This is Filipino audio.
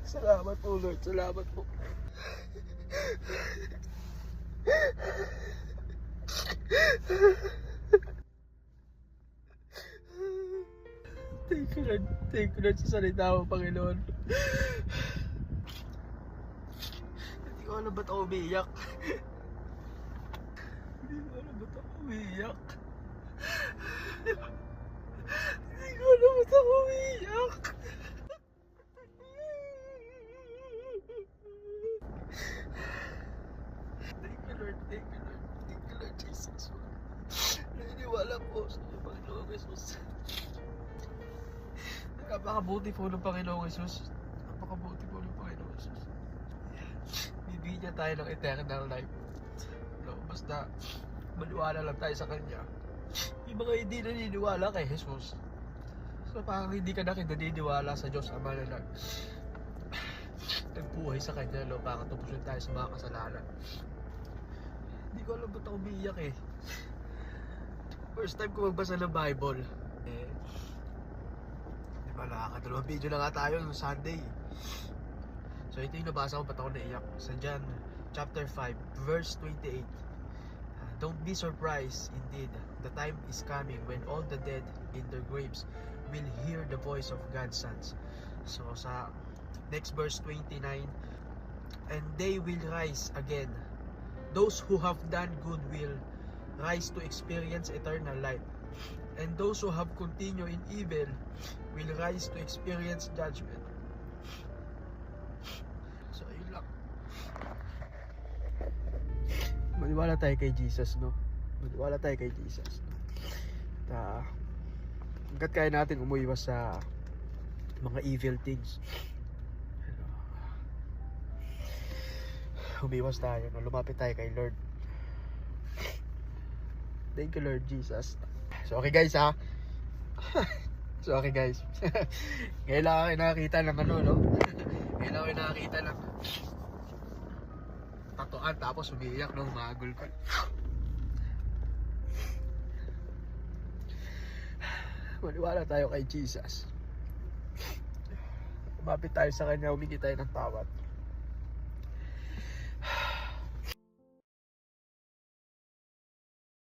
Salamat po, Lord. Salamat po. Thank you, Lord. Thank you, Lord, sa salita mo, Panginoon. Hindi ko alam ba't ako umiiyak. Hindi ko alam ba't ako umiiyak. Hindi ko alam ba't ako umiiyak. Thank you, Lord. Thank you, Lord. Thank you, Lord Jesus. Naniniwala po sa iyo, Panginoong Jesus. Napakabuti po ng Panginoong Jesus. Napakabuti po ng Panginoong Jesus. Bibigyan niya tayo ng eternal life. No, basta maniwala lang tayo sa Kanya. Yung mga hindi naniniwala kay Jesus, so parang hindi ka na naniniwala sa Diyos Ama na nagbuhay sa Kanya, no, para tubusin tayo sa mga kasalanan. Hindi ko alam ba't ako umiiyak eh. First time ko magbasa ng Bible. Nakakadalawang video na nga tayo noong Sunday. So ito yung nabasa ko, ba't ako naiyak. Sa John chapter 5 verse 28. Don't be surprised, indeed, the time is coming when all the dead in their graves will hear the voice of God's sons. So sa next verse 29, and they will rise again. Those who have done good will rise to experience eternal life. And those who have continued in evil will rise to experience judgment. So, yun lang. Maniwala tayo kay Jesus, no? Maniwala tayo kay Jesus, no? Hanggat kaya natin umuiwas sa mga evil things, umiwas tayo, no? Lumapit tayo kay Lord. Thank you, Lord Jesus. So okay guys, ha. So okay guys. Ngayon lang ako nakakita ng ano, no? Ngayon lang ako nakakita ng tatuan tapos umiiyak, no? Magul ko. Maniwala tayo kay Jesus. Lumapit tayo sa Kanya, humingi tayo ng tawad.